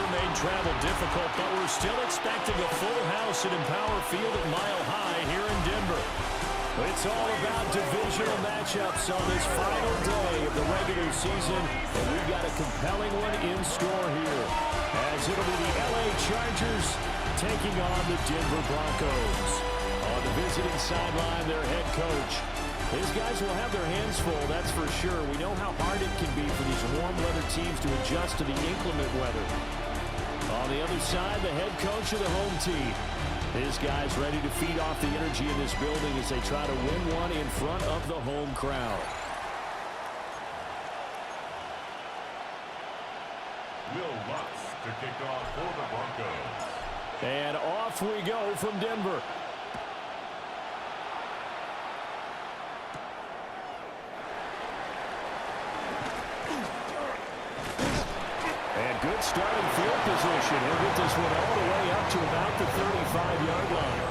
sure made travel difficult, but we're still expecting a full house at Empower Field at Mile High here in Denver. It's all about divisional matchups on this final day of the regular season, and we've got a compelling one in store here, as it'll be the LA Chargers taking on the Denver Broncos. On the visiting sideline, their head coach. These guys will have their hands full, that's for sure. We know how hard it can be for these warm weather teams to adjust to the inclement weather. On the other side, the head coach of the home team. His guys ready to feed off the energy in this building as they try to win one in front of the home crowd. Will Lutz to kick off for the Broncos. And off we go from Denver. And good starting field position. He'll get this one all the way up to about the 35-yard line.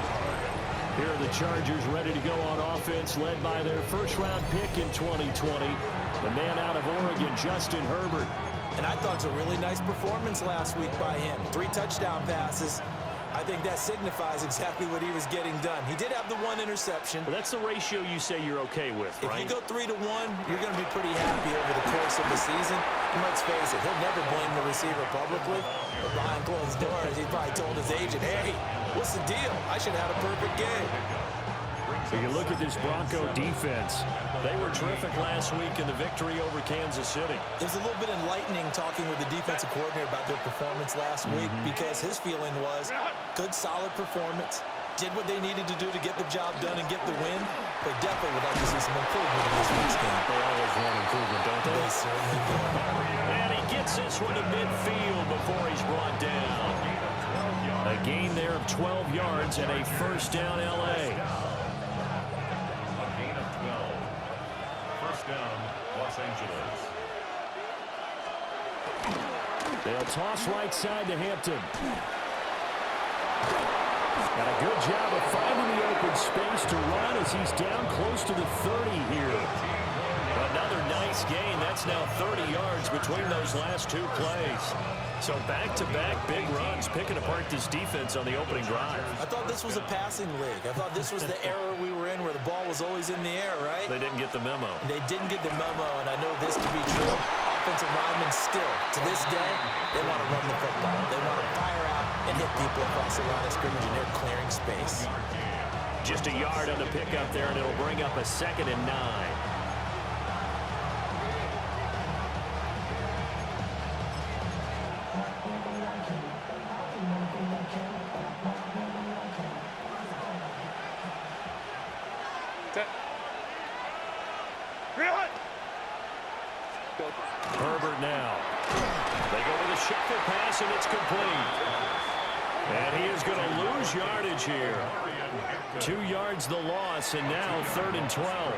Here are the Chargers ready to go on offense, led by their first-round pick in 2020, the man out of Oregon, Justin Herbert. And I thought it was a really nice performance last week by him. 3 touchdown passes. I think that signifies exactly what he was getting done. He did have the 1 interception. Well, that's the ratio you say you're okay with, right? If you go 3-1, you're going to be pretty happy over the course of the season. And let's face it, he'll never blame the receiver publicly. But behind closed doors, he probably told his agent, hey, what's the deal? I should have had a perfect game. So you look at this Bronco defense. They were terrific last week in the victory over Kansas City. It was a little bit enlightening talking with the defensive coordinator about their performance last week because his feeling was good, solid performance, did what they needed to do to get the job done and get the win, but definitely would like to see some improvement in this week's game. They always want improvement, don't they? They certainly do. And he gets this one to midfield before he's brought down. A gain there of 12 yards and a first down L.A. Los Angeles. They'll toss right side to Hampton. And a good job of finding the open space to run as he's down close to the 30 here. Another nice gain. That's now 30 yards between those last 2 plays. So back-to-back big runs, picking apart this defense on the opening drive. I thought this was a passing league. I thought this was the era we were in where the ball was always in the air, right? They didn't get the memo. They didn't get the memo, and I know this to be true. Offensive linemen still, to this day, they want to run the football. They want to fire out and hit people across the line of scrimmage, and they're clearing space. Just a yard on the pickup there, and it'll bring up a 2nd and 9. Herbert now. They go with a shuffle pass, and it's complete. And he is going to lose yardage here. 2 yards the loss, and now 3rd and 12.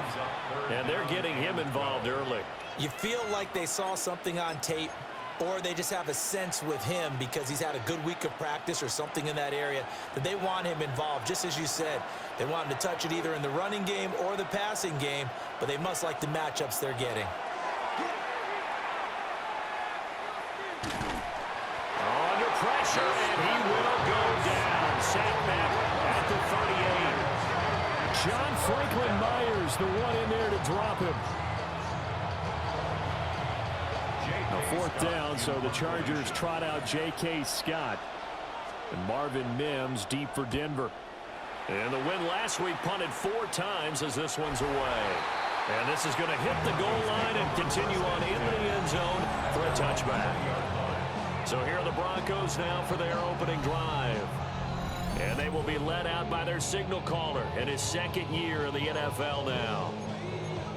And they're getting him involved early. You feel like they saw something on tape, or they just have a sense with him because he's had a good week of practice or something in that area that they want him involved. Just as you said, they want him to touch it either in the running game or the passing game, but they must like the matchups they're getting. Under pressure, and he will go down. Sacked back at the 38. John Franklin Myers, the one in there to drop him. A 4th down, so the Chargers trot out J.K. Scott. And Marvin Mims deep for Denver. And the win last week punted 4 times as this one's away. And this is going to hit the goal line and continue on into the end zone for a touchback. So here are the Broncos now for their opening drive. And they will be led out by their signal caller in his 2nd year in the NFL now.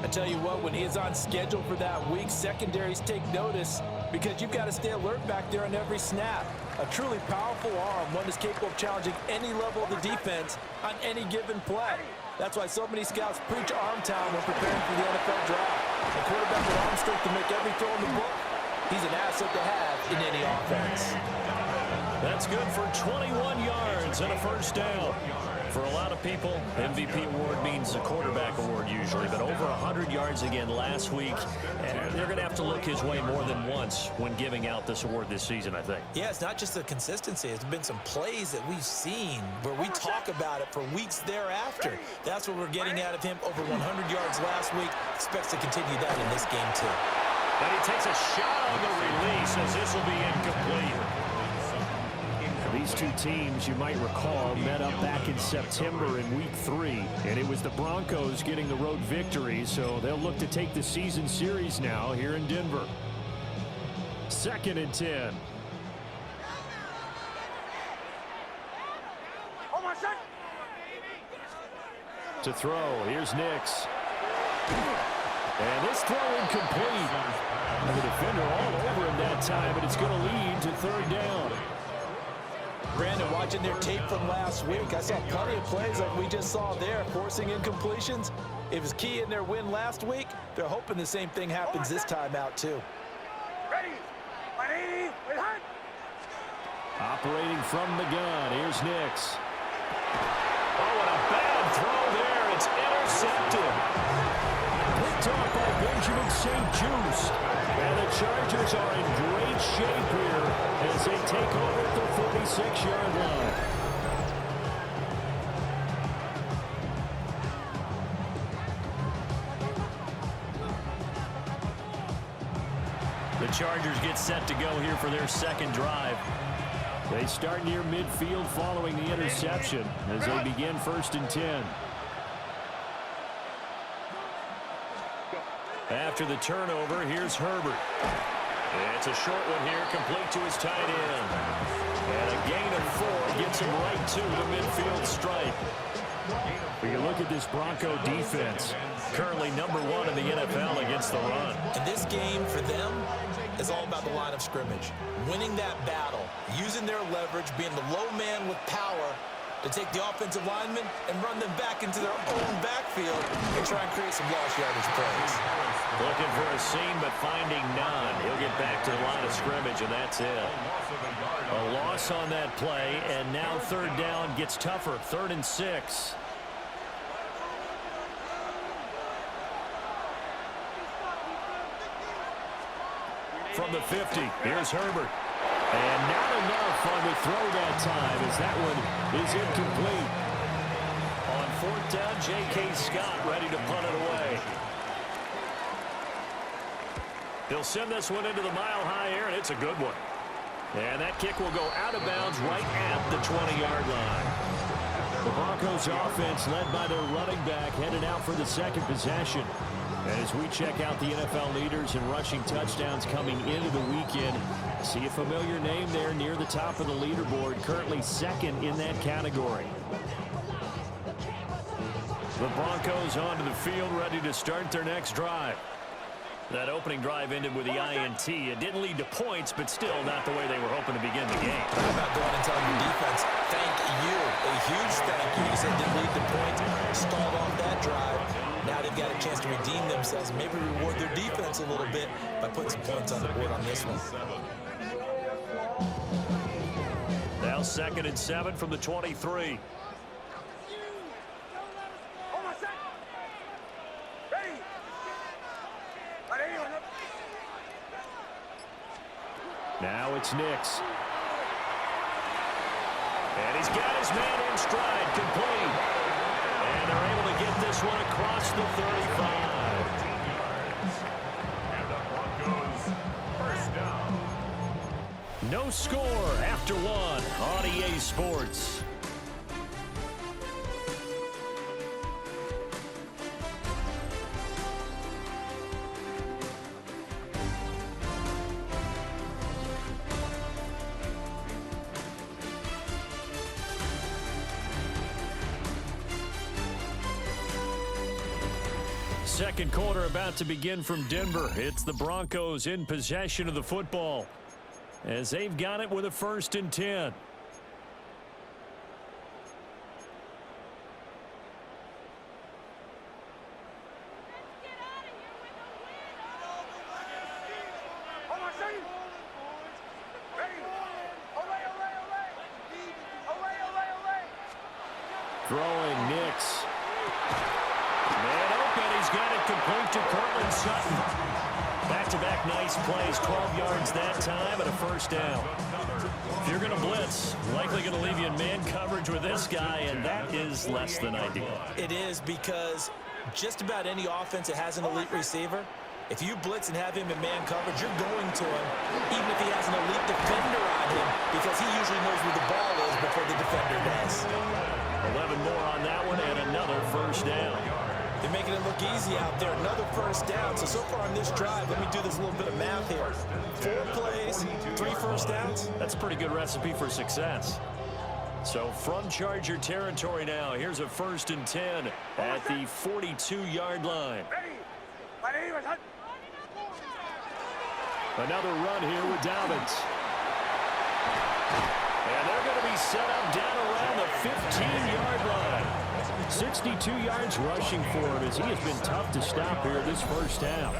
I tell you what, when he is on schedule for that week, secondaries take notice because you've got to stay alert back there on every snap. A truly powerful arm, one is capable of challenging any level of the defense on any given play. That's why so many scouts preach arm talent when preparing for the NFL draft. A quarterback with arm strength to make every throw in the book, he's an asset to have in any offense. That's good for 21 yards and a first down. For a lot of people, MVP award means a quarterback award usually, but over 100 yards again last week. And they're going to have to look his way more than once when giving out this award this season, I think. Yeah, it's not just the consistency. It's been some plays that we've seen where we talk about it for weeks thereafter. That's what we're getting out of him. Over 100 yards last week. Expects to continue that in this game, too. And he takes a shot on the release as this will be incomplete. These two teams, you might recall, met up back in September in Week 3, and it was the Broncos getting the road victory, so they'll look to take the season series now here in Denver. 2nd and 10. To throw, here's Nix. And this throw incomplete. The defender all over him that time, and it's going to lead to 3rd down. Brandon, watching their tape from last week, I saw plenty of plays like we just saw there, forcing incompletions. It was key in their win last week. They're hoping the same thing happens this time out, too. Operating from the gun, here's Nix. Oh, and a bad throw there. It's intercepted. Picked off by Benjamin St-Juste. And the Chargers are in great shape here as they take over at the 46-yard line. The Chargers get set to go here for their second drive. They start near midfield following the interception as they begin 1st and 10. After the turnover, here's Herbert. It's a short one here, complete to his tight end. And a gain of 4 gets him right to the midfield stripe. We can look at this Bronco defense. Currently #1 in the NFL against the run. And this game for them is all about the line of scrimmage. Winning that battle, using their leverage, being the low man with power to take the offensive linemen and run them back into their own backfield and try and create some lost yardage plays. Looking for a seam, but finding none. He'll get back to the line of scrimmage, and that's it. A loss on that play, and now 3rd down gets tougher. 3rd and 6. From the 50, here's Herbert. And not enough on the throw that time as that one is incomplete. On 4th down, J.K. Scott ready to punt it away. They'll send this one into the mile-high air, and it's a good one. And that kick will go out of bounds right at the 20-yard line. The Broncos offense led by their running back headed out for the second possession. And as we check out the NFL leaders in rushing touchdowns coming into the weekend, see a familiar name there near the top of the leaderboard, currently 2nd in that category. The Broncos onto the field ready to start their next drive. That opening drive ended with the INT. It didn't lead to points, but still not the way they were hoping to begin the game. How about going and telling your defense, thank you. A huge thank you. You said didn't lead to points. Stalled off that drive. Now they've got a chance to redeem themselves, maybe reward their defense a little bit by putting some points on the board on this one. Now 2nd and 7 from the 23. Now it's Nix. And he's got his man in stride, complete. And they're able to get this one across the 35. And the Broncos first down. No score after 1 on EA Sports. Second quarter about to begin from Denver. It's the Broncos in possession of the football as they've got it with a 1st and 10. Throwing Nix. Man open. He's got it complete to Cortland Sutton. Back-to-back nice plays. 12 yards that time and a first down. If you're going to blitz, likely going to leave you in man coverage with this guy, and that is less than ideal. It is, because just about any offense that has an elite receiver, if you blitz and have him in man coverage, you're going to him, even if he has an elite defender on him, because he usually knows where the ball is before the defender does. 11 more on that one, and another first down. They're making it look easy out there. Another first down. So far on this drive, let me do this little bit of math here. 4 plays, 3 first downs. That's a pretty good recipe for success. So from Charger territory now, here's a 1st and 10 at the 42-yard line. Another run here with Dobbins. And they're going to be set up down around the 15-yard line. 62 yards rushing for him as he has been tough to stop here this first half.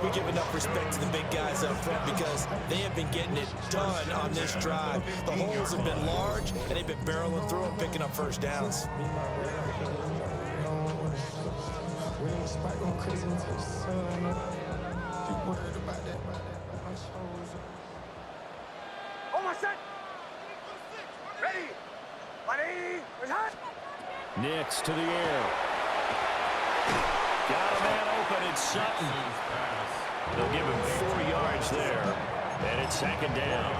We give enough respect to the big guys up front because they have been getting it done on this drive. The holes have been large, and they've been barreling through and picking up first downs. Nix to the air. Got a man open. It's Sutton. They'll give him 4 yards there. And it's 2nd down.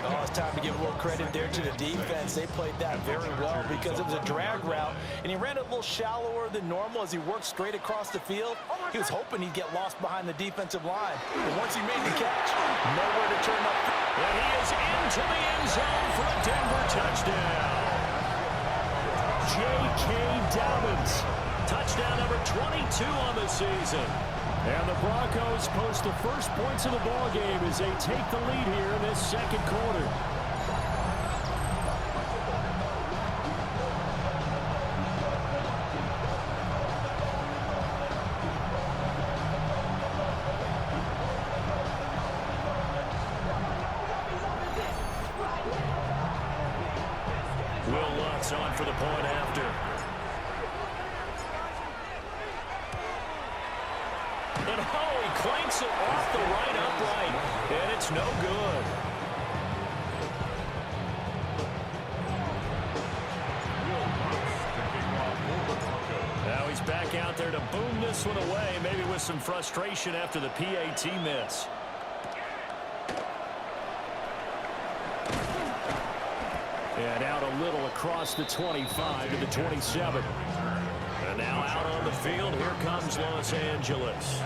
Oh, it's time to give a little credit there to the defense. They played that very well because it was a drag route, and he ran it a little shallower than normal as he worked straight across the field. He was hoping he'd get lost behind the defensive line. But once he made the catch, nowhere to turn up. And he is into the end zone for a Denver touchdown. J.K. Dobbins, touchdown number 22 on the season. And the Broncos post the first points of the ball game as they take the lead here in this 2nd quarter. Will Lutz on for the point after. And he clanks it off the right upright, and it's no good. Now he's back out there to boom this one away, maybe with some frustration after the PAT miss. And out a little across the 25 to the 27. And now out on the field, here comes Los Angeles.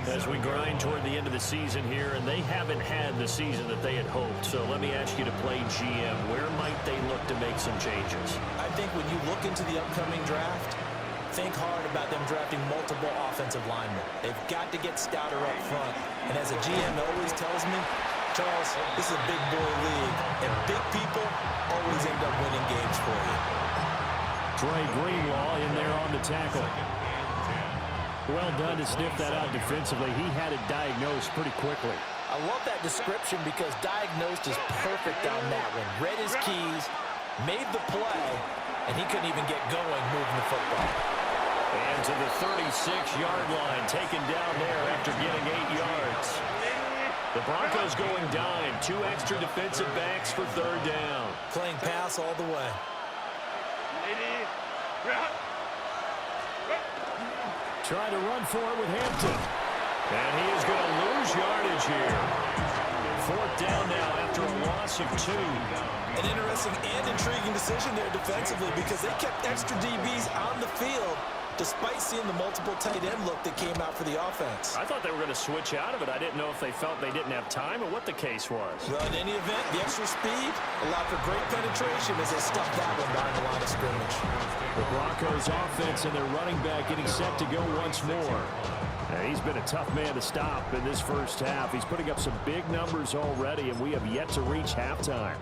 As we grind toward the end of the season here, and they haven't had the season that they had hoped. So let me ask you to play GM. Where might they look to make some changes? I think when you look into the upcoming draft, think hard about them drafting multiple offensive linemen. They've got to get stouter up front. And as a GM always tells me, Charles, this is a big boy league, and big people always end up winning games for you. Trey Greenlaw in there on the tackle. Well done to sniff that out defensively. He had it diagnosed pretty quickly. I love that description because diagnosed is perfect on that one. Read his keys, made the play, and he couldn't even get going moving the football. And to the 36-yard line, taken down there after getting 8 yards. The Broncos going dime. 2 extra defensive backs for 3rd down. Playing pass all the way. Trying to run for it with Hampton. And he is going to lose yardage here. 4th down now after a loss of 2. An interesting and intriguing decision there defensively because they kept extra DBs on the field despite seeing the multiple tight end look that came out for the offense. I thought they were going to switch out of it. I didn't know if they felt they didn't have time or what the case was. Well, in any event, the extra speed allowed for great penetration as they stuffed that one behind the line of scrimmage. The Broncos offense and their running back getting set to go once more. Now, he's been a tough man to stop in this first half. He's putting up some big numbers already, and we have yet to reach halftime.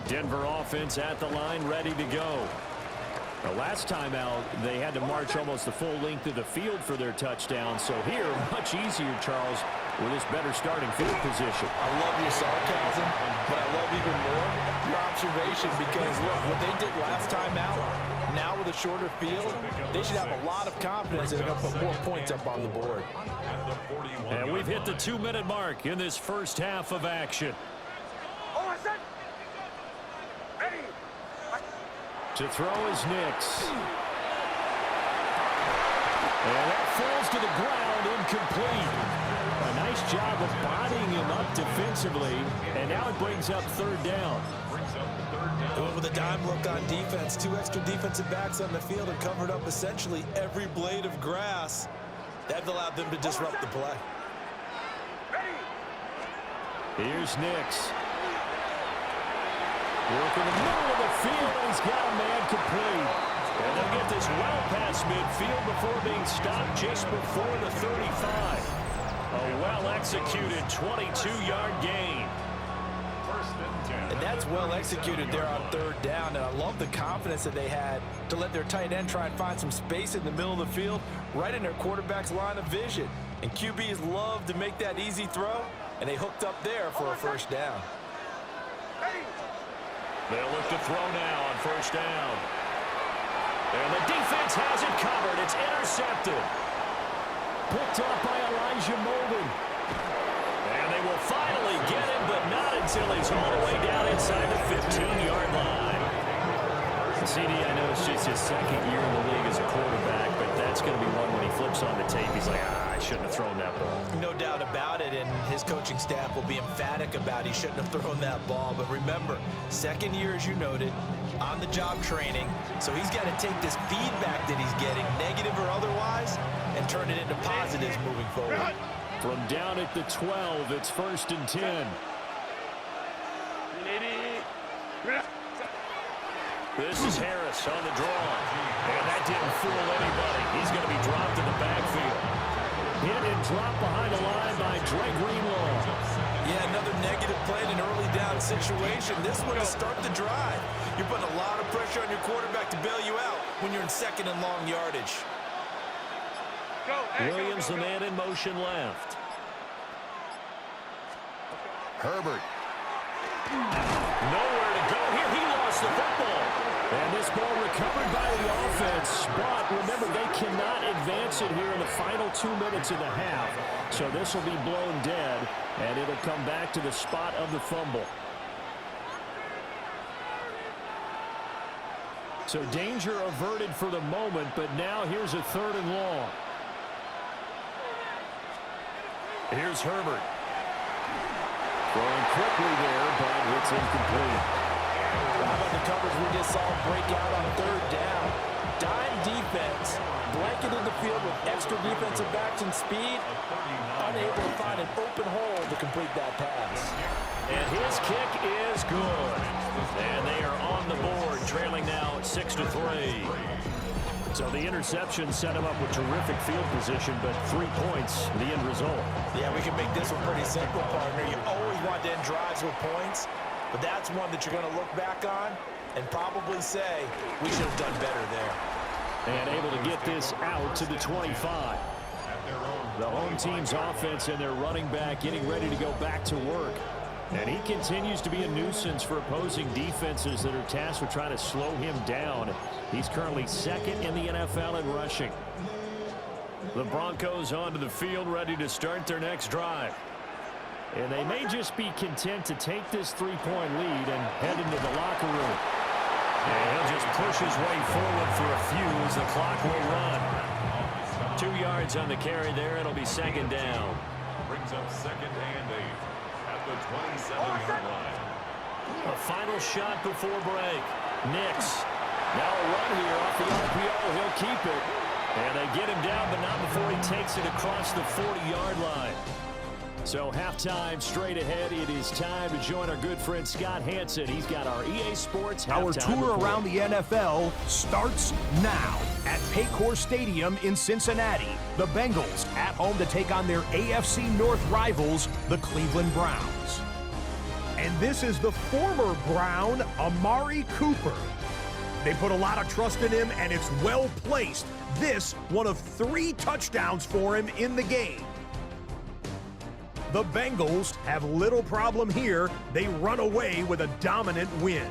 Denver offense at the line, ready to go. The last time out, they had to march almost the full length of the field for their touchdown. So here, much easier, Charles, with this better starting field position. I love your sarcasm, but I love even more your observation because, look, what they did last time out, now with a shorter field, they should have a lot of confidence that they're going to put more points up on the board. And we've hit the 2-minute mark in this first half of action. To throw is Nix. And that falls to the ground, incomplete. A nice job of bodying him up defensively, and now it brings up third down. Going with a dime look on defense, 2 extra defensive backs on the field and covered up essentially every blade of grass. That allowed them to disrupt the play. Here's Nix. Work in the middle of the field, and he's got a man complete. And they'll get this well past midfield before being stopped just before the 35. A well-executed 22-yard gain. And that's well executed there on third down. And I love the confidence that they had to let their tight end try and find some space in the middle of the field, right in their quarterback's line of vision. And QBs love to make that easy throw, and they hooked up there for a first down. They'll look to throw now on first down. And the defense has it covered. It's intercepted. Picked up by Elijah Molden. And they will finally get him, but not until he's all the way down inside the 15-yard line. CD, I know it's just his second year in the league as a quarterback, but that's going to be one when he flips on the tape. He's like, I shouldn't have thrown that ball. No doubt about it, and his coaching staff will be emphatic about he shouldn't have thrown that ball. But remember, second year, as you noted, on-the-job training, so he's got to take this feedback that he's getting, negative or otherwise, and turn it into positives moving forward. From down at the 12, it's 1st and 10. This is Harris on the draw. And that didn't fool anybody. He's going to be dropped in the backfield. Hit and dropped behind the line by Dre Greenlaw. Yeah, another negative play in an early down situation. This one to start the drive. You're putting a lot of pressure on your quarterback to bail you out when you're in second and long yardage. Williams, the man in motion left. Herbert. Nowhere to go here. He lost the football. And this ball recovered by the offense. But remember, they cannot advance it here in the final 2 minutes of the half. So this will be blown dead, and it'll come back to the spot of the fumble. So danger averted for the moment, but now here's a 3rd and long. Here's Herbert. Throwing quickly there, but it's incomplete. How about the coverage we just saw break out on 3rd down? Dime defense, blanketed the field with extra defensive backs and speed, unable to find an open hole to complete that pass. And his kick is good. And they are on the board, trailing now 6-3. So the interception set him up with terrific field position, but 3 points, the end result. Yeah, we can make this one pretty simple, partner. You always want to end drives with points, but that's one that you're going to look back on and probably say, we should have done better there. And able to get this out to the 25. The home team's offense and their running back getting ready to go back to work. And he continues to be a nuisance for opposing defenses that are tasked with trying to slow him down. He's currently 2nd in the NFL in rushing. The Broncos onto the field, ready to start their next drive. And they may just be content to take this 3-point lead and head into the locker room. And he'll just push his way forward for a few as the clock will run. 2 yards on the carry there. It'll be 2nd down. Brings up 2nd and 8 at the 27-yard line. A final shot before break. Nix. Now a run here off the RPO. He'll keep it. And they get him down, but not before he takes it across the 40-yard line. So halftime straight ahead. It is time to join our good friend Scott Hansen. He's got our EA Sports halftime Our tour report. around the NFL starts now at Paycor Stadium in Cincinnati. The Bengals at home to take on their AFC North rivals, the Cleveland Browns. And this is the former Brown, Amari Cooper. They put a lot of trust in him, and it's well placed. This, one of 3 touchdowns for him in the game. The Bengals have little problem here. They run away with a dominant win.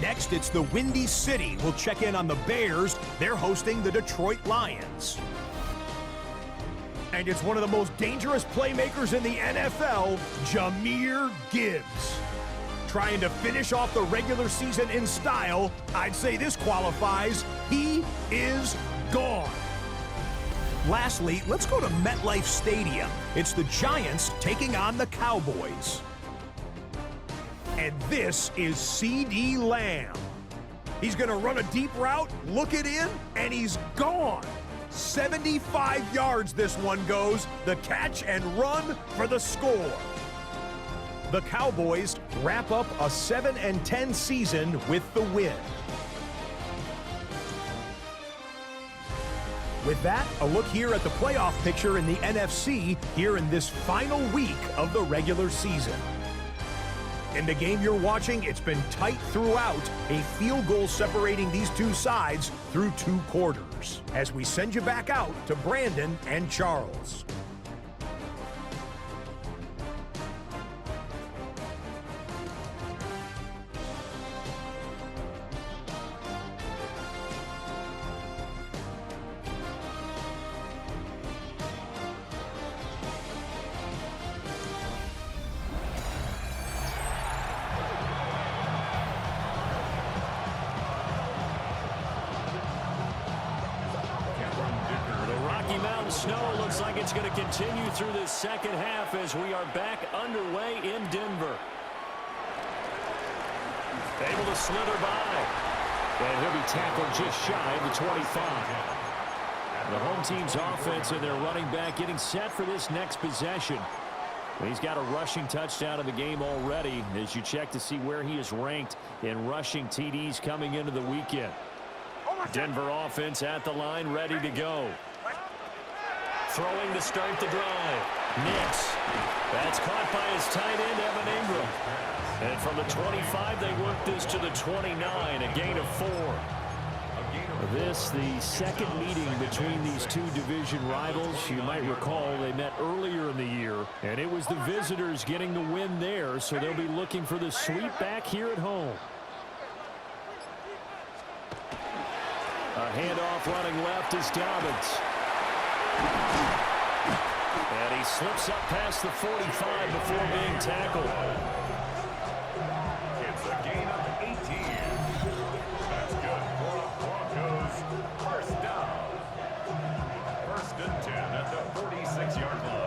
Next, it's the Windy City. We'll check in on the Bears. They're hosting the Detroit Lions. And it's one of the most dangerous playmakers in the NFL, Jahmyr Gibbs. Trying to finish off the regular season in style, I'd say this qualifies. He is gone. Lastly, let's go to MetLife Stadium. It's the Giants taking on the Cowboys. And this is C.D. Lamb. He's going to run a deep route, look it in, and he's gone. 75 yards this one goes. The catch and run for the score. The Cowboys wrap up a 7-10 season with the win. With that, a look here at the playoff picture in the NFC here in this final week of the regular season. In the game you're watching, it's been tight throughout, a field goal separating these two sides through 2 quarters. As we send you back out to Brandon and Charles. Snow looks like it's going to continue through this second half as we are back underway in Denver. Able to slither by. And he'll be tackled just shy of the 25. The home team's offense and their running back getting set for this next possession. He's got a rushing touchdown in the game already as you check to see where he is ranked in rushing TDs coming into the weekend. Denver offense at the line, ready to go. Throwing to start the drive. Nix. That's caught by his tight end, Evan Ingram. And from the 25, they work this to the 29, a gain of 4. This, the second meeting between these two division rivals. You might recall they met earlier in the year, and it was the visitors getting the win there, so they'll be looking for the sweep back here at home. A handoff running left is Dobbins. And he slips up past the 45 before being tackled. It's a gain of 18. That's good for the Broncos. First down. 1st and 10 at the 46-yard line.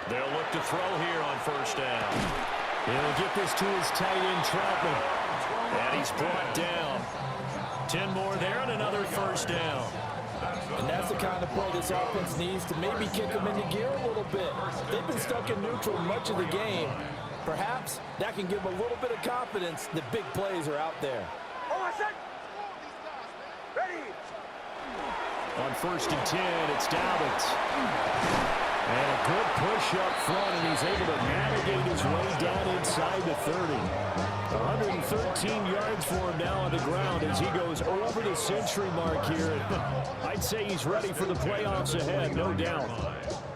They'll look to throw here on 1st down. He'll get this to his tight end, Troutman. And he's brought down. 10 more there and another 1st down. And that's the kind of play this offense needs to maybe kick them into gear a little bit. They've been stuck in neutral much of the game. Perhaps that can give them a little bit of confidence that big plays are out there. On 1st and 10, it's Dobbins. And a good push up front, and he's able to navigate his way down inside the 30. 113 yards for him now on the ground as he goes over the century mark here. I'd say he's ready for the playoffs ahead, no doubt.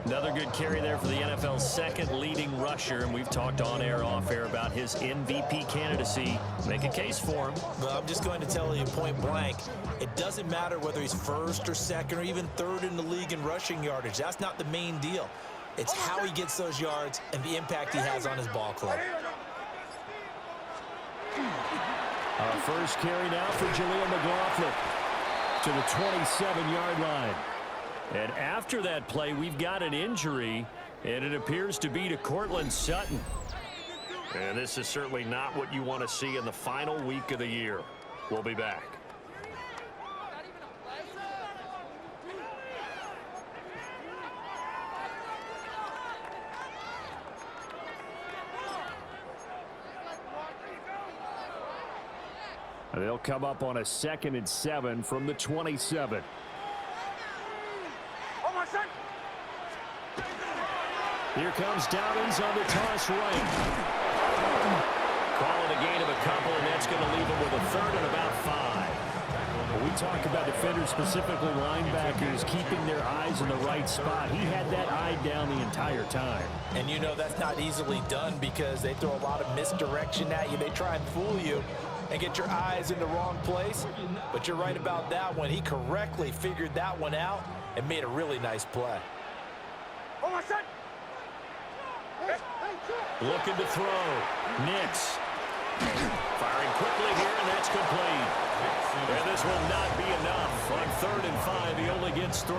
Another good carry there for the NFL's second leading rusher, and we've talked on air, off air about his MVP candidacy. Make a case for him. Well, I'm just going to tell you point blank, it doesn't matter whether he's 1st or 2nd or even 3rd in the league in rushing yardage. That's not the main deal. It's how he gets those yards and the impact he has on his ball club. Our first carry now for Jaleel McLaughlin to the 27-yard line. And after that play, we've got an injury, and it appears to be to Courtland Sutton. And this is certainly not what you want to see in the final week of the year. We'll be back. They'll come up on a 2nd and 7 from the 27. Here comes Dobbins on the toss right. Calling a gain of a couple, and that's going to leave him with a 3rd and about 5. When we talk about defenders, specifically linebackers, keeping their eyes in the right spot, he had that eye down the entire time. And you know that's not easily done because they throw a lot of misdirection at you. They try and fool you and get your eyes in the wrong place. But you're right about that one. He correctly figured that one out and made a really nice play. Looking to throw. Nix. Firing quickly here, and that's complete. And this will not be enough. On 3rd and 5, he only gets 3.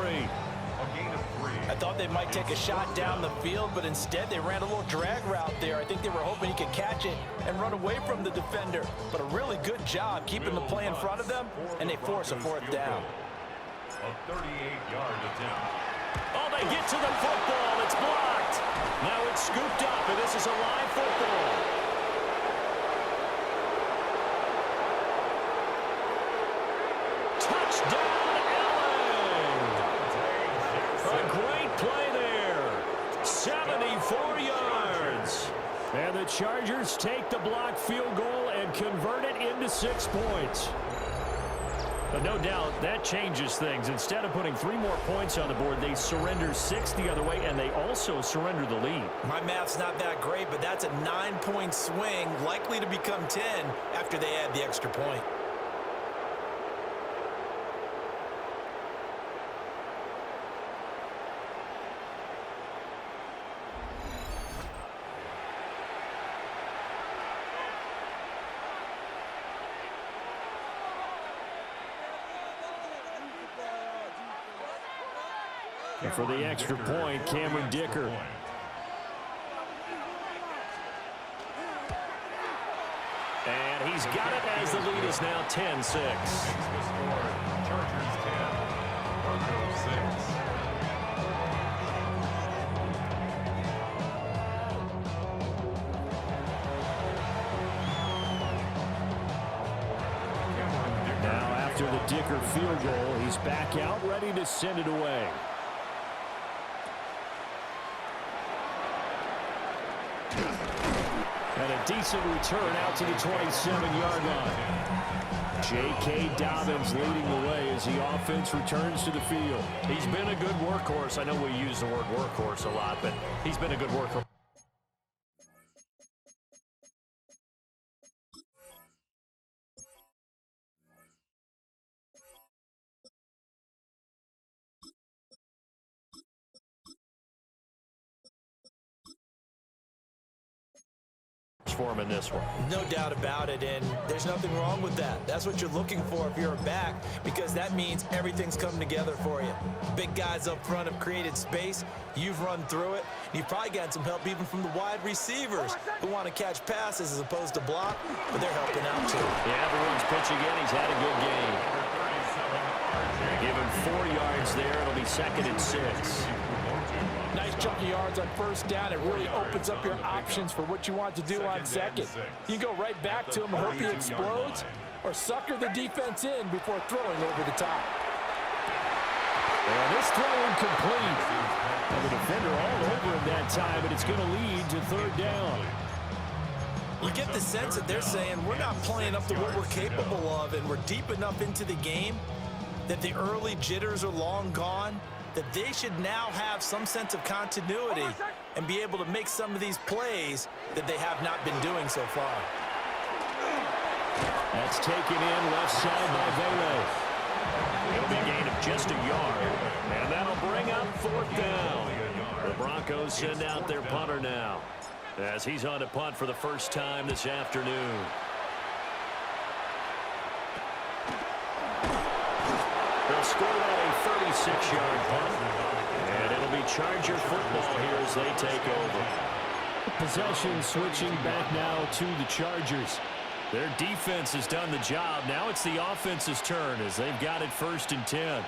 I thought they might take a shot down the field, but instead they ran a little drag route there. I think they were hoping he could catch it and run away from the defender. But a really good job keeping the play in front of them, and they force a 4th down. A 38-yard attempt. Oh, they get to the football. It's blocked. Now it's scooped up, and this is a live football. Touchdown, Allen! A great play there. 74 yards. And the Chargers take the blocked field goal and convert it into 6 points. But no doubt that changes things. Instead of putting 3 more points on the board, they surrender 6 the other way, and they also surrender the lead. My math's not that great, but that's a 9-point swing, likely to become 10 after they add the extra point. And for the extra point, Cameron Dicker. And he's got it as the lead is now 10-6. Chargers 10, Broncos 6. Now after the Dicker field goal, he's back out ready to send it away. And a decent return out to the 27-yard line. J.K. Dobbins leading the way as the offense returns to the field. He's been a good workhorse. I know we use the word workhorse a lot, but he's been a good workhorse. For him in this one. No doubt about it, and there's nothing wrong with that. That's what you're looking for if you're a back, because that means everything's coming together for you. Big guys up front have created space. You've run through it. You've probably gotten some help even from the wide receivers who want to catch passes as opposed to block, but they're helping out too. Yeah, everyone's pitching in. He's had a good game. Give him 4 yards there. It'll be 2nd and 6. Nice chunk of yards on 1st down. It really opens up your options for what you want to do on 2nd. You can go right back to him and hope he explodes, or sucker the defense in before throwing over the top. And this throw incomplete. And the defender all over him that time, but it's going to lead to 3rd down. You get the sense that they're saying we're not playing up to what we're capable of, and we're deep enough into the game that the early jitters are long gone, that they should now have some sense of continuity and be able to make some of these plays that they have not been doing so far. That's taken in left side by Vele. It'll be a gain of just a yard, and that'll bring up 4th down. The Broncos send out their punter now as he's on to punt for the first time this afternoon. They'll score on a 36-yard punt, and it'll be Charger football here as they take over. Possession switching back now to the Chargers. Their defense has done the job. Now it's the offense's turn as they've got it 1st and 10.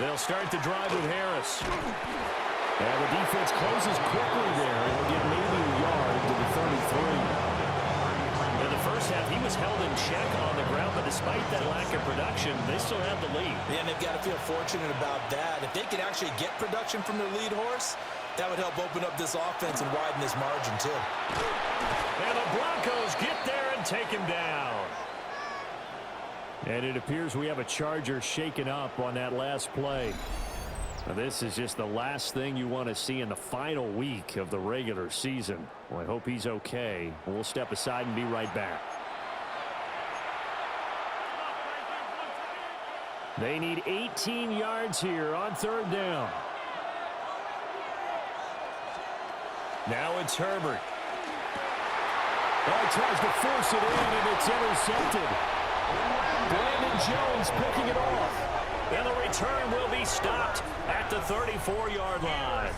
They'll start the drive with Harris. And the defense closes quickly there. It'll get maybe a yard to the 33. And the first first half, he was held in check on the ground, but despite that lack of production, they still have the lead. Yeah, and they've got to feel fortunate about that. If they could actually get production from their lead horse, that would help open up this offense and widen this margin, too. And the Broncos get there and take him down. And it appears we have a Charger shaken up on that last play. Now, this is just the last thing you want to see in the final week of the regular season. Well, I hope he's okay. We'll step aside and be right back. They need 18 yards here on third down. Now it's Herbert. Oh, tries to force it in, and it's intercepted. Brandon Jones picking it off. And the return will be stopped at the 34-yard line.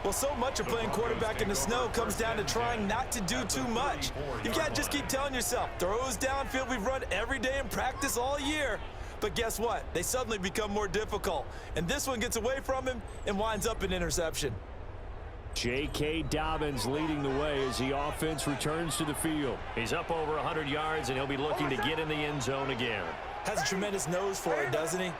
Well, so much of playing quarterback in the snow comes down to trying not to do too much. You've got to just keep telling yourself, throws downfield we've run every day in practice all year. But guess what? They suddenly become more difficult. And this one gets away from him and winds up an interception. J.K. Dobbins leading the way as the offense returns to the field. He's up over 100 yards, and he'll be looking to get in the end zone again. Has a tremendous nose for it, doesn't he?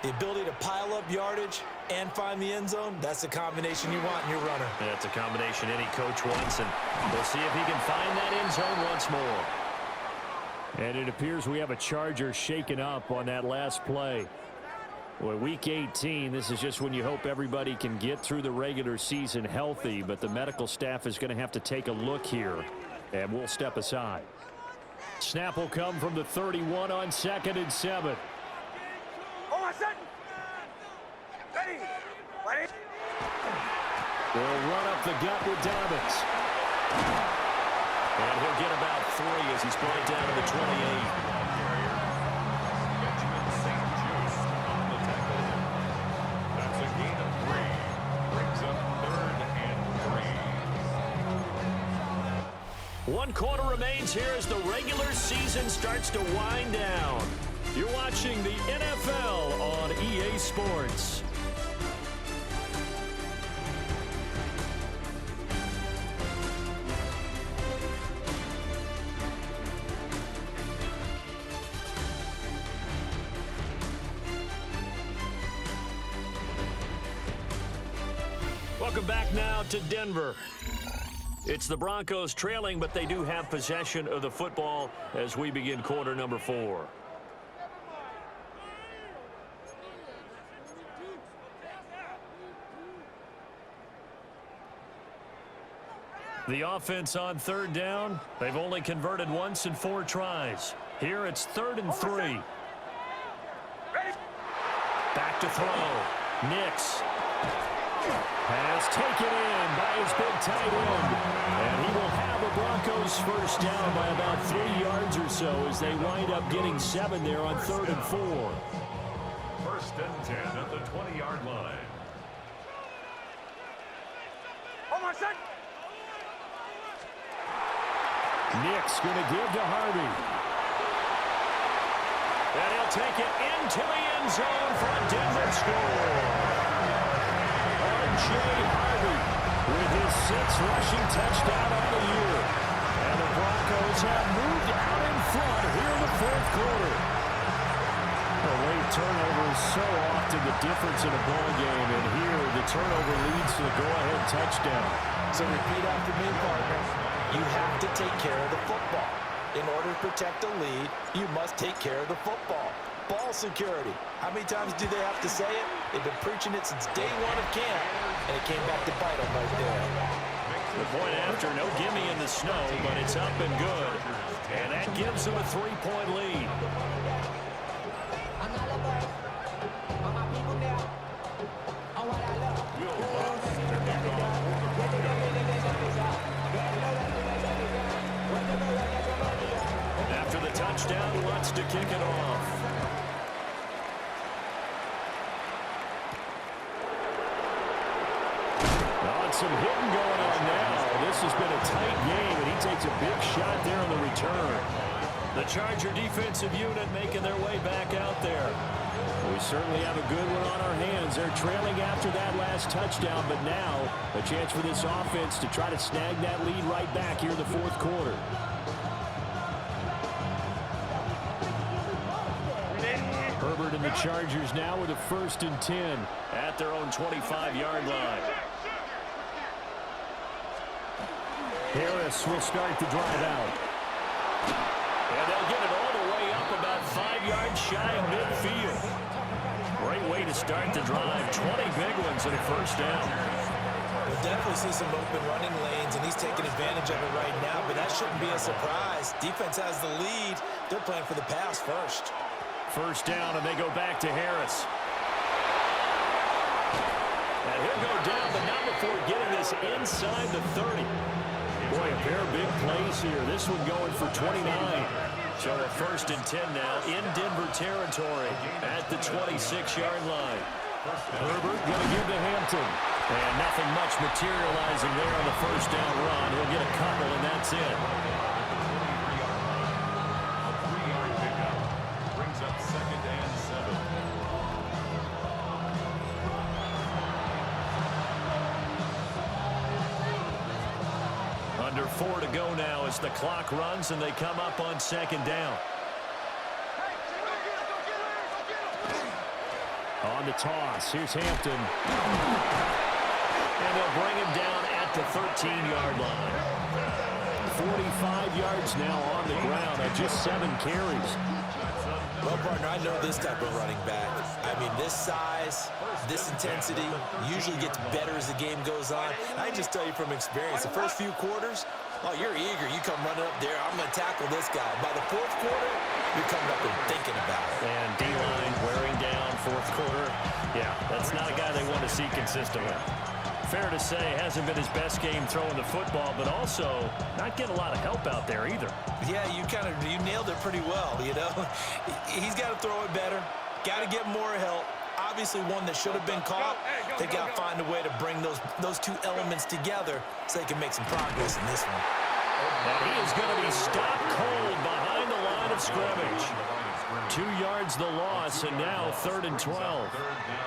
The ability to pile up yardage and find the end zone, that's the combination you want in your runner. That's a combination any coach wants, and we'll see if he can find that end zone once more. And it appears we have a Charger shaken up on that last play. Well, week 18, this is just when you hope everybody can get through the regular season healthy, but the medical staff is going to have to take a look here, and we'll step aside. Snap will come from the 31 on 2nd and 7. They'll run up the gut with Dobbins. And he'll get about 3 as he's brought down to the 28. One quarter remains here as the regular season starts to wind down. You're watching the NFL on EA Sports. Welcome back now to Denver. It's the Broncos trailing, but they do have possession of the football as we begin quarter number 4. The offense on third down, they've only converted once in 4 tries. Here it's 3rd and 3. Back to throw. Nix. Pass taken in by his big tight end. And he will have the Broncos first down by about 3 yards or so as they wind up getting 7 there on 3rd and 4. 1st and 10 at the 20-yard line. Nick's going to give to Harvey. And he'll take it into the end zone for a Denver score. R.J. Harvey with his 6th rushing touchdown of the year. And the Broncos have moved out in front here in the 4th quarter. A late turnover is so often the difference in a ball game, and here the turnover leads to the go-ahead touchdown. So repeat after me, partner. You have to take care of the football. In order to protect the lead, you must take care of the football. Ball security. How many times do they have to say it? They've been preaching it since day 1 of camp, and it came back to bite them right there. The point after, no gimme in the snow, but it's up and good. And that gives them a 3-point lead. After the touchdown, wants to kick it off. Some hitting going on now. This has been a tight game, and he takes a big shot there on the return. The Charger defensive unit making their way back out there. We certainly have a good one on our hands. They're trailing after that last touchdown, but now a chance for this offense to try to snag that lead right back here in the 4th quarter. Herbert and the Chargers now with a 1st and 10 at their own 25-yard line. Harris will start the drive out. And they'll get it all the way up about 5 yards shy of midfield. Great way to start the drive. 20 big ones and a 1st down. We'll definitely see some open running lanes, and he's taking advantage of it right now, but that shouldn't be a surprise. Defense has the lead. They're playing for the pass first. 1st down, and they go back to Harris. And he'll go down the number 4, getting this inside the 30. Boy, a pair of big plays here. This one going for 29. So a 1st and 10 now in Denver territory at the 26-yard line. Herbert going to give to Hampton. And nothing much materializing there on the 1st down run. He'll get a couple, and that's it. A 3-yard pickup brings up 2nd and 7. Under 4 to go now as the clock runs, and they come up on 2nd down. On the toss, here's Hampton. And they'll bring him down at the 13-yard line. 45 yards now on the ground on just 7 carries. Well, partner, I know this type of running back. I mean, this size, this intensity usually gets better as the game goes on. I just tell you from experience, the first few quarters, oh, you're eager. You come running up there, I'm going to tackle this guy. By the 4th quarter, you're coming up and thinking about it. And D-line wearing down 4th quarter. Yeah, that's not a guy they want to see consistently. Fair to say, hasn't been his best game throwing the football, but also not getting a lot of help out there either. Yeah, you nailed it pretty well, you know. He's got to throw it better, got to get more help. Obviously one that should have been caught. They got to find a way to bring those 2 elements together so they can make some progress in this one. And he is going to be stopped cold behind the line of scrimmage. 2 yards the loss, and now 3rd and 12.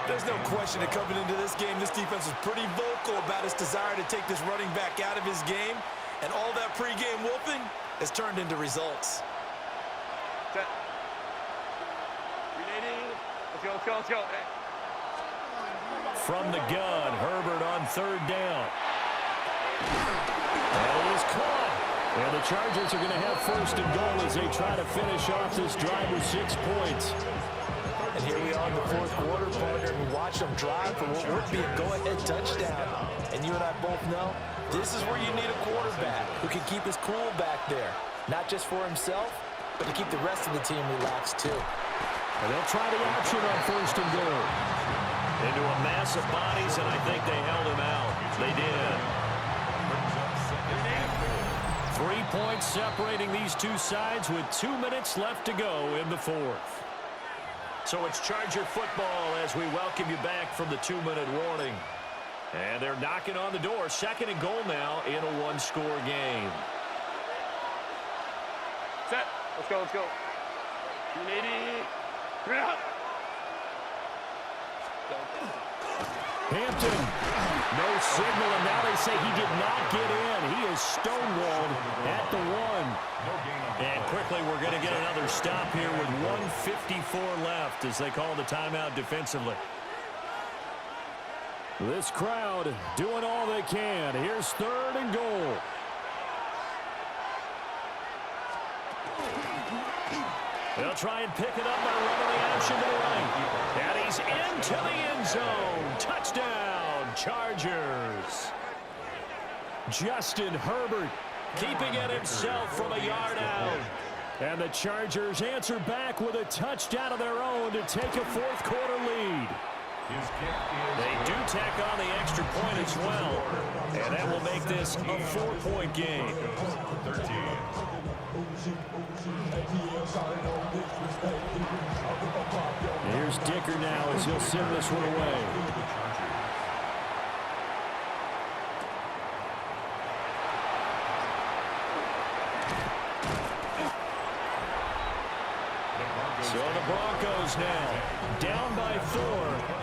There's no question that coming into this game, this defense is pretty vocal about its desire to take this running back out of his game, and all that pregame whooping has turned into results. Set. Ready? Let's go. From the gun, Herbert on 3rd down. And it is caught. And the Chargers are going to have 1st and goal as they try to finish off this drive with 6 points. And here we are in the 4th quarter, partner, and watch them drive for what would be a go-ahead touchdown. And you and I both know this is where you need a quarterback who can keep his cool back there, not just for himself, but to keep the rest of the team relaxed too. And they'll try the option on 1st and goal. Into a mass of bodies, and I think they held him out. They did. 3 points separating these 2 sides with 2 minutes left to go in the 4th. So it's Charger football as we welcome you back from the 2-minute warning. And they're knocking on the door. 2nd and goal now in a 1-score game. Set. Let's go. Ready? Bring it up. Hampton, no signal, and now they say he did not get in. He is stonewalled at the 1. And quickly we're going to get another stop here with 1:54 left as they call the timeout defensively. This crowd doing all they can. Here's 3rd and goal. They'll try and pick it up by running the option to the right. And he's into the end zone. Touchdown, Chargers. Justin Herbert keeping it himself from a yard out. And the Chargers answer back with a touchdown of their own to take a 4th quarter lead. They do tack on the extra point as well. And that will make this a 4-point game. 13. Here's Dicker now as he'll send this one away. So the Broncos now down by 4.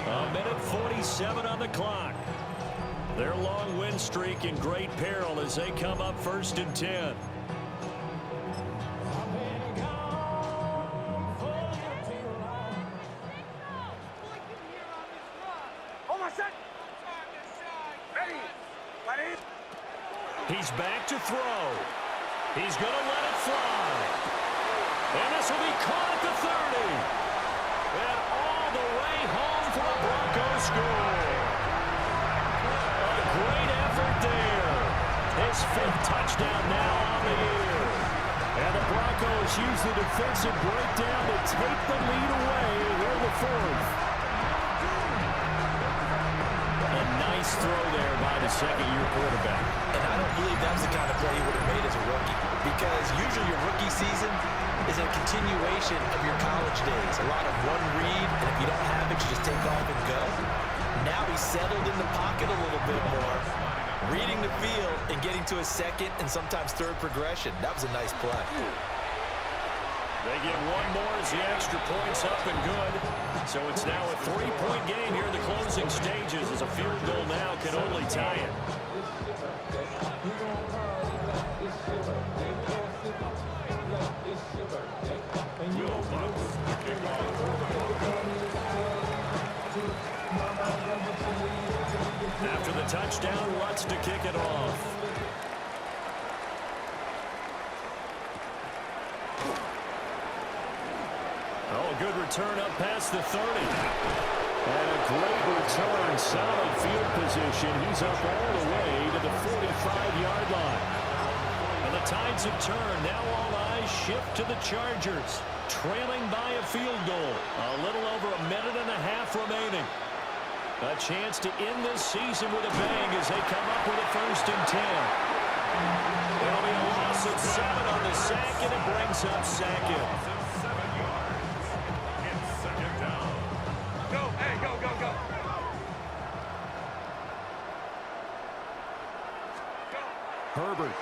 A minute 47 on the clock. Their long win streak in great peril as they come up 1st and 10. He's back to throw. He's going to let it fly. And this will be caught at the 30. And all the way home for a Broncos score. A great effort there. His 5th touchdown now on the year. And the Broncos use the defensive breakdown to take the lead away here in the 4th. A nice throw there by the second-year quarterback. And I don't believe that was the kind of play he would have made as a rookie, because usually your rookie season is a continuation of your college days. A lot of one read, and if you don't have it, you just take off and go. Now he's settled in the pocket a little bit more, reading the field and getting to a second and sometimes third progression. That was a nice play. They get one more as the extra point's up and good. So it's now a 3-point game here in the closing stages, as a field goal now can only tie it. After the touchdown, Lutz to kick it off. Oh, a good return up past the 30. And a great return, solid field position. He's up all the way to the 45-yard line. And the tides have turned. Now all eyes shift to the Chargers, trailing by a field goal. A little over a minute and a half remaining. A chance to end this season with a bang as they come up with a 1st and 10. There'll be a loss of 7 on the sack, and it brings up Sackett. Go, hey, go, go, go. Herbert.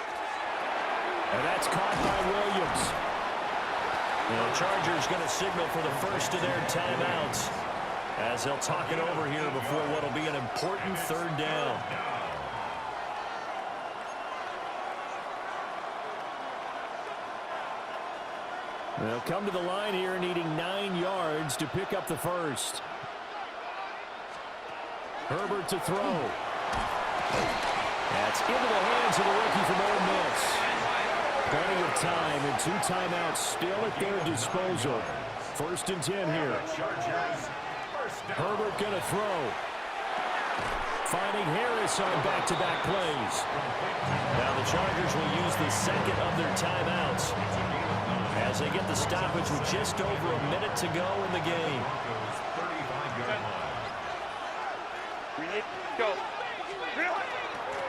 And that's caught by Williams. And the Chargers going to signal for the first of their timeouts, as they'll talk it over here before what will be an important 3rd down. They'll come to the line here needing 9 yards to pick up the first. Herbert to throw. That's into the hands of the rookie from Ole Miss. Plenty of time and 2 timeouts still at their disposal. 1st and 10 here. Herbert going to throw. Finding Harris on back-to-back plays. Now the Chargers will use the 2nd of their timeouts as they get the stoppage with just over a minute to go in the game. Go.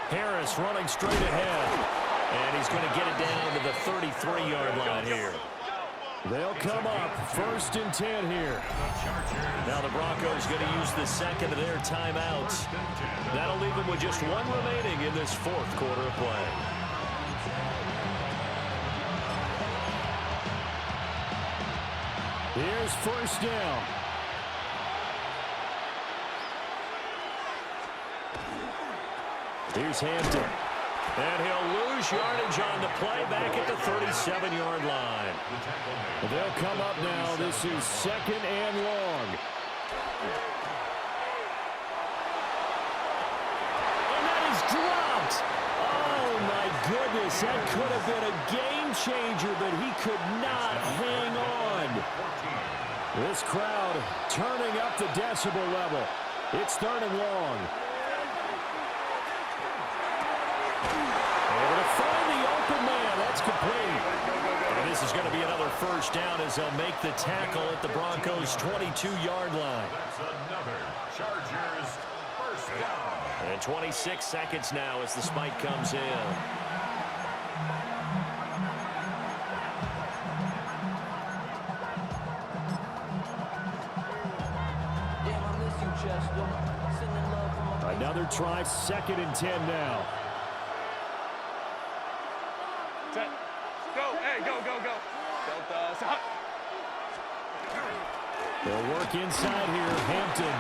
Harris running straight ahead. And he's going to get it down to the 33-yard line here. They'll come up 1st and 10 here. Now the Broncos going to use the 2nd of their timeouts. That'll leave them with just 1 remaining in this 4th quarter of play. Here's 1st down. Here's Hampton. And he'll lose yardage on the play back at the 37-yard line. They'll come up now. This is 2nd and long. And that is dropped. Oh, my goodness. That could have been a game changer, but he could not hang on. This crowd turning up the decibel level. It's 3rd and long. Able to find the open man. That's complete. And this is going to be another 1st down as they'll make the tackle at the Broncos' 22-yard line. That's another Chargers 1st down. And 26 seconds now as the spike comes in. Another try, 2nd and 10 now. Go, hey, go, go, go. They'll work inside here, Hampton.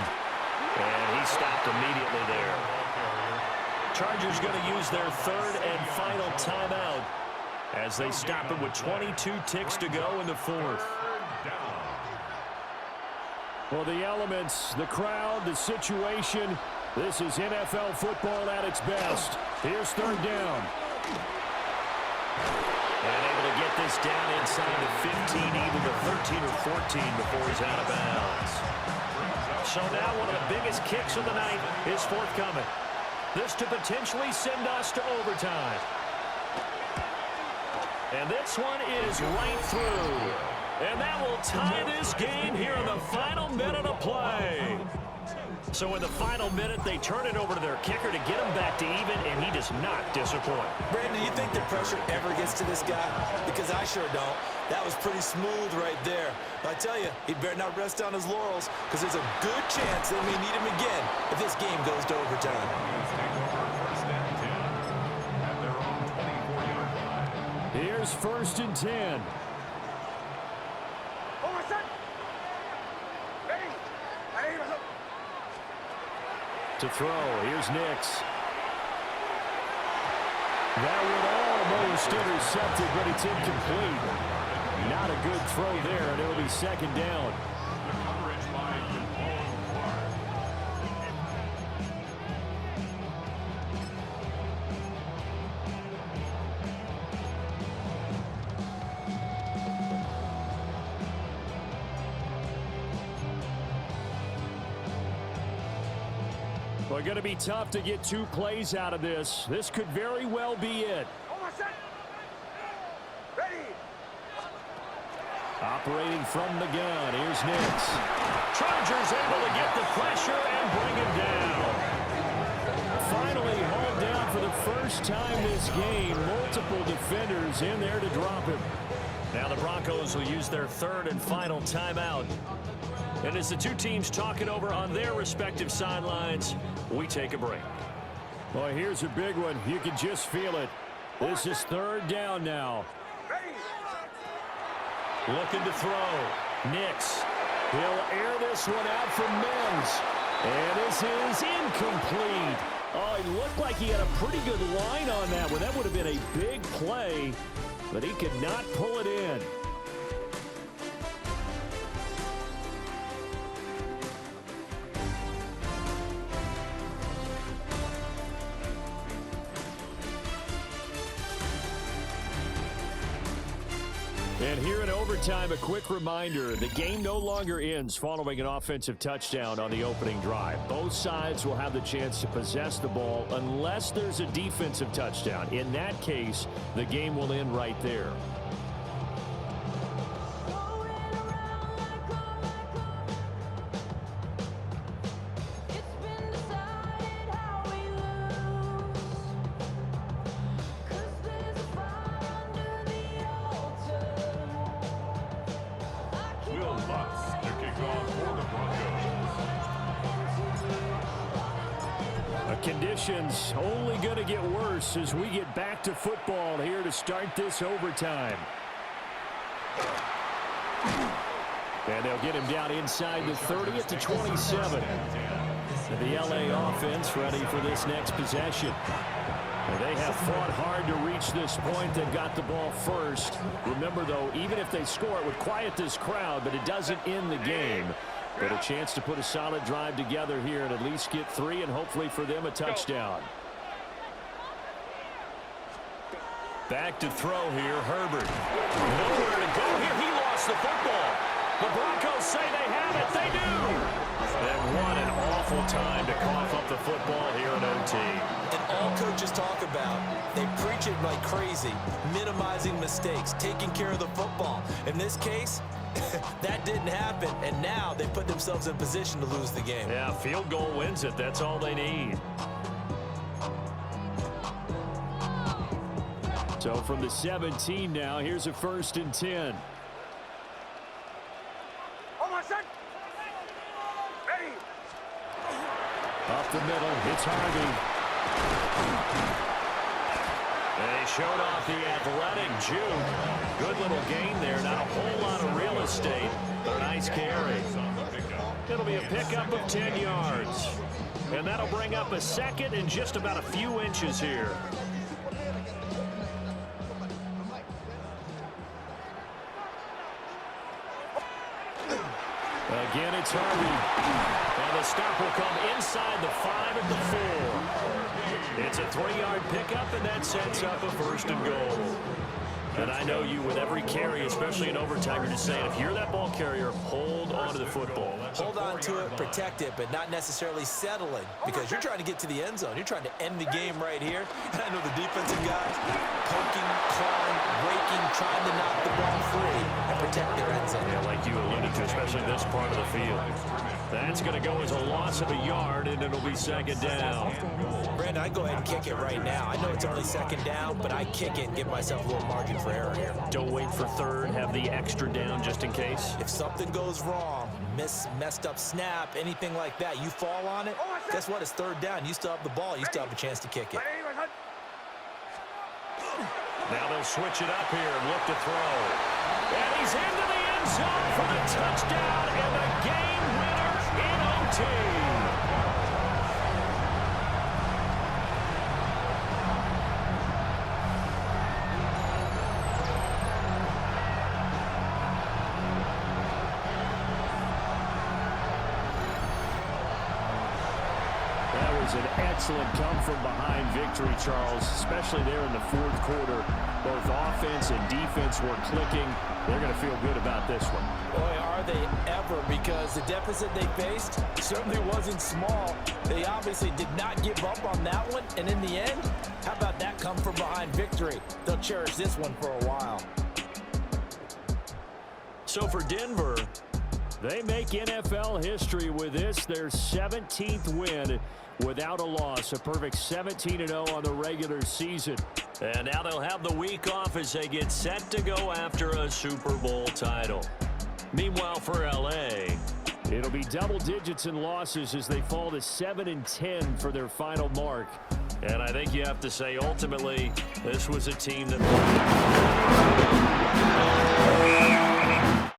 And he stopped immediately there. Chargers going to use their 3rd and final timeout as they stop it with 22 ticks to go in the 4th. Well, the elements, the crowd, the situation, this is NFL football at its best. Here's 3rd down. And able to get this down inside the 15, even to 13 or 14 before he's out of bounds. So now one of the biggest kicks of the night is forthcoming. This to potentially send us to overtime. And this one is right through. And that will tie this game here in the final minute of play. So in the final minute, they turn it over to their kicker to get him back to even, and he does not disappoint. Brandon, you think the pressure ever gets to this guy? Because I sure don't. That was pretty smooth right there. But I tell you, he better not rest on his laurels, because there's a good chance they may need him again if this game goes to overtime. Here's 1st and 10. To throw, here's Nix. That one almost intercepted, but it's incomplete. Not a good throw there, and it'll be 2nd down. Well, going to be tough to get 2 plays out of this. This could very well be it. Operating from the gun, here's Nix. Chargers able to get the pressure and bring him down. Finally hauled down for the first time this game. Multiple defenders in there to drop him. Now the Broncos will use their 3rd and final timeout. And as the 2 teams talk it over on their respective sidelines, we take a break. Well, here's a big one. You can just feel it. This is 3rd down now. Looking to throw. Nix. He'll air this one out for Mims. And this is incomplete. Oh, it looked like he had a pretty good line on that one. That would have been a big play, but he could not pull it in. And here in overtime, a quick reminder, the game no longer ends following an offensive touchdown on the opening drive. Both sides will have the chance to possess the ball unless there's a defensive touchdown. In that case, the game will end right there. Conditions only going to get worse as we get back to football here to start this overtime. And they'll get him down inside the 30 at the 27. And the LA offense ready for this next possession. And they have fought hard to reach this point. They've got the ball first. Remember, though, even if they score, it would quiet this crowd, but it doesn't end the game. But a chance to put a solid drive together here and at least get 3 and hopefully for them a touchdown. Back to throw here, Herbert. Nowhere to go here. He lost the football. The Broncos say they have it. They do. And what an awful time to cough up the football here in OT. And all coaches talk about, they preach it like crazy, minimizing mistakes, taking care of the football. In this case, that didn't happen, and now they put themselves in position to lose the game. Yeah, field goal wins it. That's all they need. So from the 17 now, here's a 1st and 10. Up the middle, it's Harvey. They showed off the athletic juke. Good little gain there. Not a whole lot of real estate, but a nice carry. It'll be a pickup of 10 yards. And that'll bring up a 2nd and just about a few inches here. Again, it's Harvey. And the stop will come inside the 5 at the 4. It's a 3-yard pickup, and that sets up a 1st and goal. And I know you, with every carry, especially in overtime, you're just saying, if you're that ball carrier, hold on to the football. Hold on to it, protect it, but not necessarily settling, because you're trying to get to the end zone. You're trying to end the game right here. And I know the defensive guys poking, clawing, raking, trying to knock the ball free and protect their end zone. Yeah, like you alluded to, especially this part of the field. That's going to go as a loss of a yard, and it'll be 2nd down. Brandon, I'd go ahead and kick it right now. I know it's only 2nd down, but I kick it and give myself a little margin for error here. Don't wait for 3rd. Have the extra down just in case. If something goes wrong, messed up snap, anything like that, you fall on it, guess what? It's 3rd down. You still have the ball. You still have a chance to kick it. Now they'll switch it up here and look to throw. And he's into the end zone for the touchdown and the game winner in OT. An excellent come-from-behind victory, Charles, especially there in the 4th quarter. Both offense and defense were clicking. They're going to feel good about this one. Boy, are they ever, because the deficit they faced certainly wasn't small. They obviously did not give up on that one, and in the end, how about that come-from-behind victory? They'll cherish this one for a while. So for Denver, they make NFL history with this, their 17th win without a loss, a perfect 17-0 on the regular season. And now they'll have the week off as they get set to go after a Super Bowl title. Meanwhile, for LA, it'll be double digits in losses as they fall to 7-10 for their final mark. And I think you have to say, ultimately, this was a team that